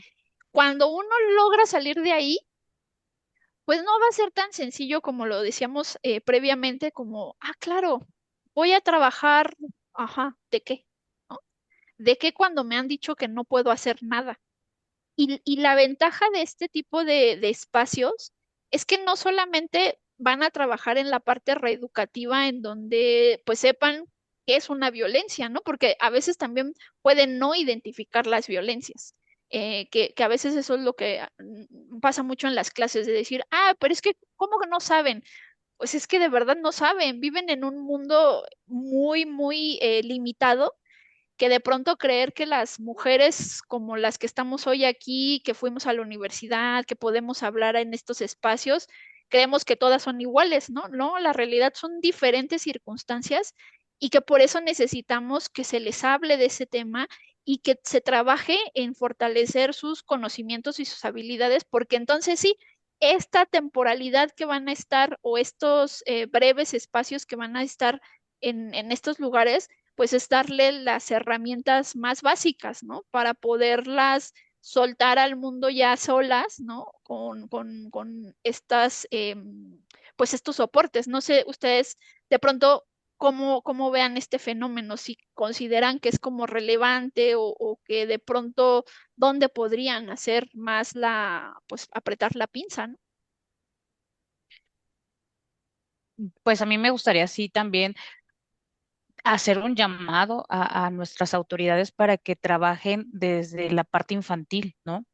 Cuando uno logra salir de ahí, pues no va a ser tan sencillo como lo decíamos previamente, como, ah, claro, voy a trabajar, ajá, ¿de qué? ¿No? ¿De qué cuando me han dicho que no puedo hacer nada? Y la ventaja de este tipo de espacios es que no solamente van a trabajar en la parte reeducativa en donde pues sepan qué es una violencia, ¿no? Porque a veces también pueden no identificar las violencias, que a veces eso es lo que pasa mucho en las clases, de decir, ah, pero es que, ¿cómo que no saben? Pues es que de verdad no saben, viven en un mundo muy, muy limitado que de pronto creer que las mujeres como las que estamos hoy aquí, que fuimos a la universidad, que podemos hablar en estos espacios, creemos que todas son iguales, ¿no? No, la realidad son diferentes circunstancias y que por eso necesitamos que se les hable de ese tema y que se trabaje en fortalecer sus conocimientos y sus habilidades, porque entonces sí, esta temporalidad que van a estar o estos breves espacios que van a estar en estos lugares, pues es darle las herramientas más básicas, ¿no? Para poderlas soltar al mundo ya solas, ¿no? Con estas, pues estos soportes. No sé, ustedes de pronto, cómo vean este fenómeno, si consideran que es como relevante o que de pronto, ¿dónde podrían hacer más pues apretar la pinza, ¿no? Pues a mí me gustaría sí también hacer un llamado a nuestras autoridades para que trabajen desde la parte infantil, ¿no?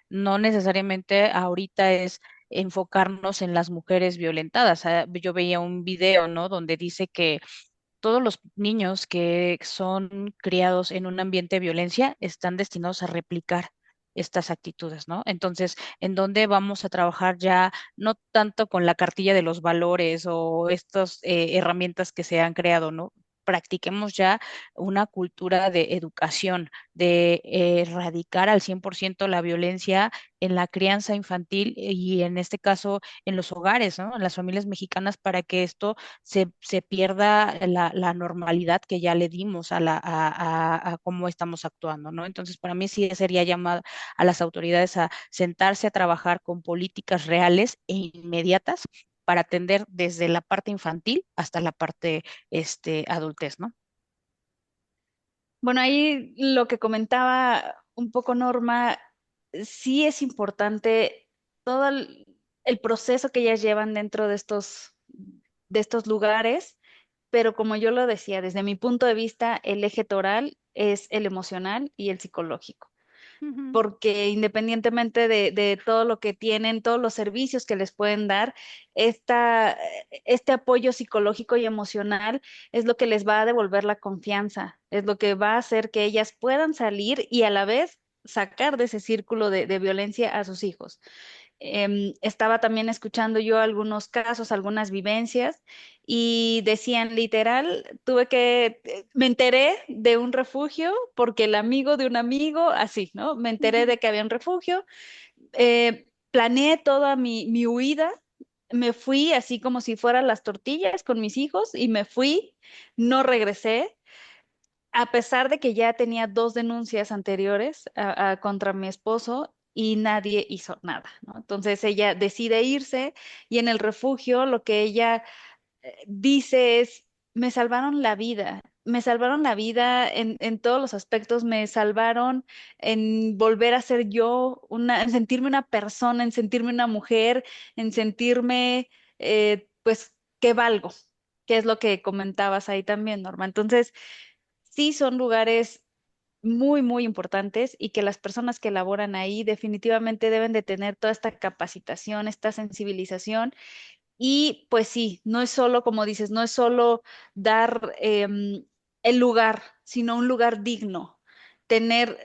No necesariamente ahorita es enfocarnos en las mujeres violentadas. Yo veía un video, ¿no? Donde dice que todos los niños que son criados en un ambiente de violencia están destinados a replicar estas actitudes, ¿no? Entonces, ¿en dónde vamos a trabajar ya, no tanto con la cartilla de los valores o estas herramientas que se han creado, ¿no? Practiquemos ya una cultura de educación, de erradicar al 100% la violencia en la crianza infantil y en este caso en los hogares, ¿no? En las familias mexicanas para que esto se pierda la normalidad que ya le dimos a cómo estamos actuando, ¿no? Entonces, para mí sí sería llamada a las autoridades a sentarse a trabajar con políticas reales e inmediatas para atender desde la parte infantil hasta la parte adultez, ¿no? Bueno, ahí lo que comentaba un poco Norma, sí es importante todo el proceso que ellas llevan dentro de estos lugares, pero como yo lo decía, desde mi punto de vista, el eje toral es el emocional y el psicológico, Ujú. porque independientemente de todo lo que tienen, todos los servicios que les pueden dar, este apoyo psicológico y emocional es lo que les va a devolver la confianza, es lo que va a hacer que ellas puedan salir y a la vez sacar de ese círculo de violencia a sus hijos. Estaba también escuchando yo algunos casos, algunas vivencias y decían literal, me enteré de un refugio porque el amigo de un amigo, así, ¿no? Me enteré Ujú. de que había un refugio, planeé toda mi huida. Me fui así como si fueran las tortillas con mis hijos y me fui, no regresé, a pesar de que ya tenía dos denuncias anteriores contra mi esposo y nadie hizo nada, ¿no? Entonces ella decide irse y en el refugio lo que ella dice es, me salvaron la vida en todos los aspectos, me salvaron en volver a ser yo, en sentirme una persona, en sentirme una mujer, en sentirme, pues, que valgo, que es lo que comentabas ahí también, Norma. Entonces, sí son lugares muy, muy importantes y que las personas que laboran ahí definitivamente deben de tener toda esta capacitación, esta sensibilización y pues sí, no es solo, como dices, no es solo dar el lugar, sino un lugar digno, tener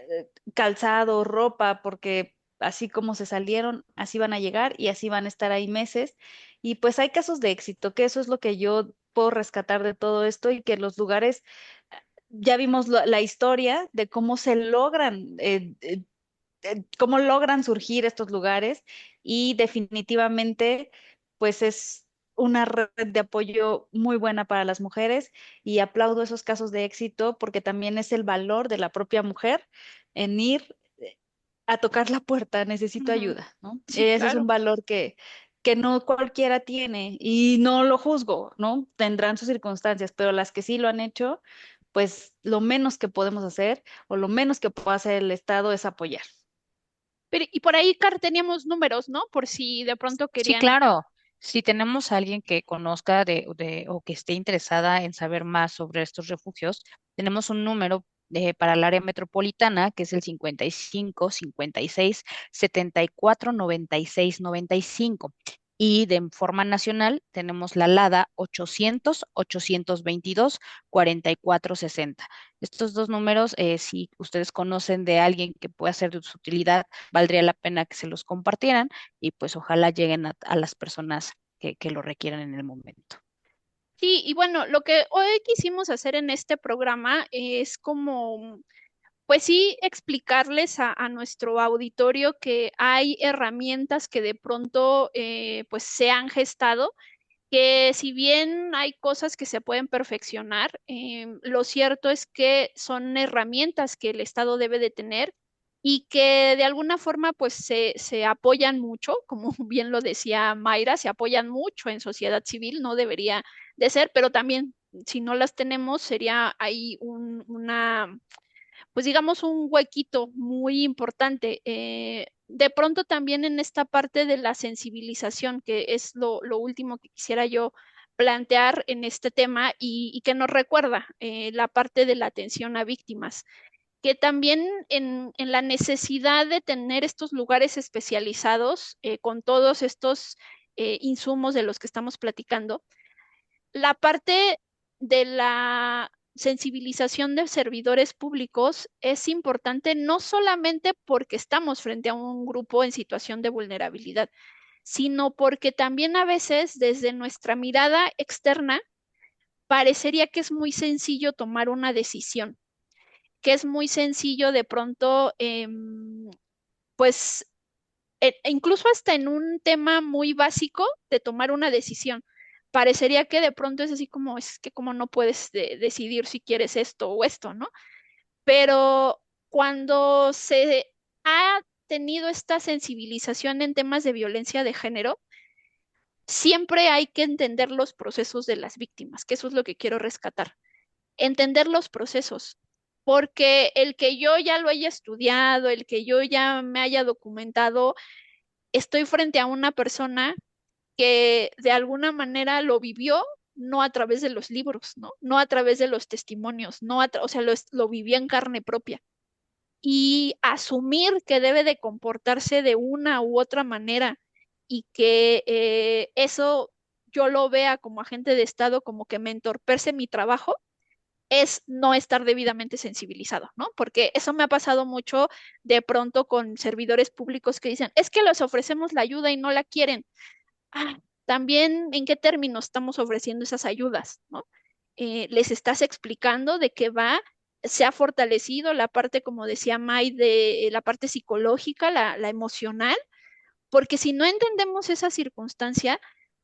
calzado, ropa, porque así como se salieron, así van a llegar y así van a estar ahí meses. Y pues hay casos de éxito, que eso es lo que yo puedo rescatar de todo esto y que los lugares, ya vimos la historia de cómo se logran cómo logran surgir estos lugares y definitivamente pues es una red de apoyo muy buena para las mujeres y aplaudo esos casos de éxito porque también es el valor de la propia mujer en ir a tocar la puerta, necesito Ujú. ayuda, ¿no? Sí, Ese es un claro. valor que no cualquiera tiene y no lo juzgo, ¿no? Tendrán sus circunstancias, pero las que sí lo han hecho, pues lo menos que podemos hacer o lo menos que puede hacer el Estado es apoyar. Pero, y por ahí, Car, teníamos números, ¿no? Por si de pronto Sí, querían. claro. Si tenemos a alguien que conozca o que esté interesada en saber más sobre estos refugios, tenemos un número para el área metropolitana que es el 55 56 74 96 95. Y de forma nacional tenemos la LADA 800 822 44 60. Estos dos números, si ustedes conocen de alguien que pueda ser de su utilidad, valdría la pena que se los compartieran y pues ojalá lleguen a las personas que lo requieran en el momento. Sí, y bueno, lo que hoy quisimos hacer en este programa es como, pues sí, explicarles a nuestro auditorio que hay herramientas que de pronto pues se han gestado, que si bien hay cosas que se pueden perfeccionar, lo cierto es que son herramientas que el Estado debe de tener y que de alguna forma pues se apoyan mucho, como bien lo decía Mayra, se apoyan mucho en sociedad civil, no debería de ser, pero también si no las tenemos sería ahí pues digamos, un huequito muy importante. De pronto también en esta parte de la sensibilización, que es lo último que quisiera yo plantear en este tema y que nos recuerda la parte de la atención a víctimas, que también en la necesidad de tener estos lugares especializados con todos estos insumos de los que estamos platicando, la parte de la sensibilización de servidores públicos es importante no solamente porque estamos frente a un grupo en situación de vulnerabilidad, sino porque también a veces desde nuestra mirada externa parecería que es muy sencillo tomar una decisión, que es muy sencillo de pronto, pues incluso hasta en un tema muy básico de tomar una decisión. Parecería que de pronto es así como, es que como no puedes decidir si quieres esto o esto, ¿no? Pero cuando se ha tenido esta sensibilización en temas de violencia de género, siempre hay que entender los procesos de las víctimas, que eso es lo que quiero rescatar. Entender los procesos, porque el que yo ya lo haya estudiado, el que yo ya me haya documentado, estoy frente a una persona que de alguna manera lo vivió, no a través de los libros, ¿no? No a través de los testimonios, o sea, lo vivió en carne propia. Y asumir que debe de comportarse de una u otra manera y que eso yo lo vea como agente de Estado, como que me entorpece mi trabajo, es no estar debidamente sensibilizado, ¿no? Porque eso me ha pasado mucho de pronto con servidores públicos que dicen, es que les ofrecemos la ayuda y no la quieren. Ah, también en qué términos estamos ofreciendo esas ayudas, ¿no? Les estás explicando de qué va, se ha fortalecido la parte, como decía May, de la parte psicológica, la emocional, porque si no entendemos esa circunstancia,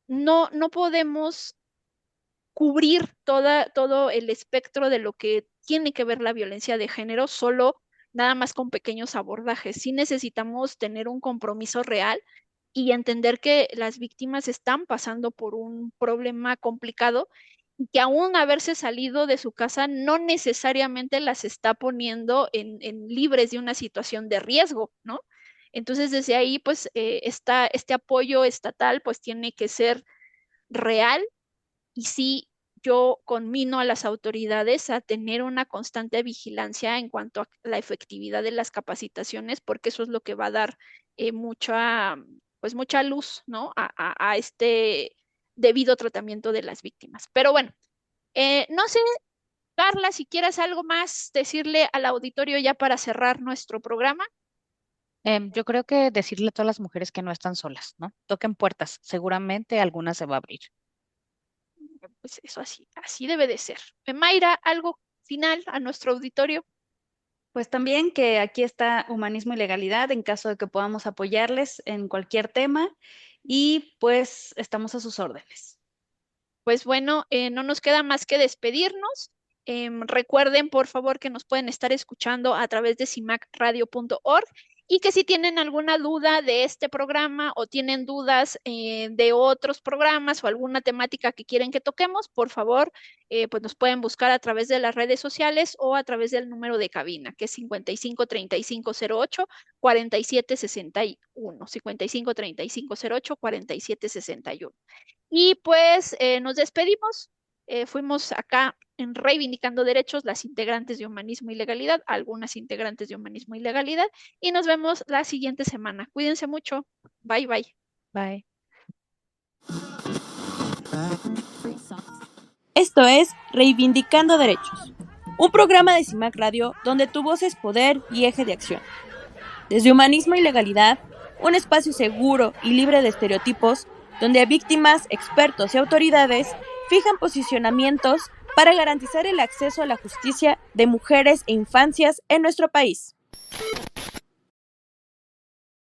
no podemos cubrir todo el espectro de lo que tiene que ver la violencia de género solo nada más con pequeños abordajes. Sí necesitamos tener un compromiso real y entender que las víctimas están pasando por un problema complicado y que aún haberse salido de su casa no necesariamente las está poniendo en libres de una situación de riesgo, ¿no? Entonces, desde ahí, pues, este apoyo estatal, pues, tiene que ser real y sí, yo conmino a las autoridades a tener una constante vigilancia en cuanto a la efectividad de las capacitaciones, porque eso es lo que va a dar pues mucha luz, ¿no? A este debido tratamiento de las víctimas. Pero bueno, no sé, Carla, si quieres algo más decirle al auditorio ya para cerrar nuestro programa. Yo creo que decirle a todas las mujeres que no están solas, ¿no? Toquen puertas, seguramente alguna se va a abrir. Pues eso así debe de ser. Mayra, algo final a nuestro auditorio. Pues también que aquí está Humanismo y Legalidad en caso de que podamos apoyarles en cualquier tema y pues estamos a sus órdenes. Pues bueno, no nos queda más que despedirnos. Recuerden, por favor, que nos pueden estar escuchando a través de cimacradio.org y que si tienen alguna duda de este programa o tienen dudas de otros programas o alguna temática que quieren que toquemos, por favor, pues nos pueden buscar a través de las redes sociales o a través del número de cabina, que es 553508-4761, 553508-4761. Y pues nos despedimos. Fuimos acá en Reivindicando Derechos, las integrantes de Humanismo y Legalidad, algunas integrantes de Humanismo y Legalidad, y nos vemos la siguiente semana. Cuídense mucho. Bye, bye. Bye. Esto es Reivindicando Derechos, un programa de CIMAC Radio donde tu voz es poder y eje de acción. Desde Humanismo y Legalidad, un espacio seguro y libre de estereotipos, donde víctimas, expertos y autoridades fijan posicionamientos para garantizar el acceso a la justicia de mujeres e infancias en nuestro país.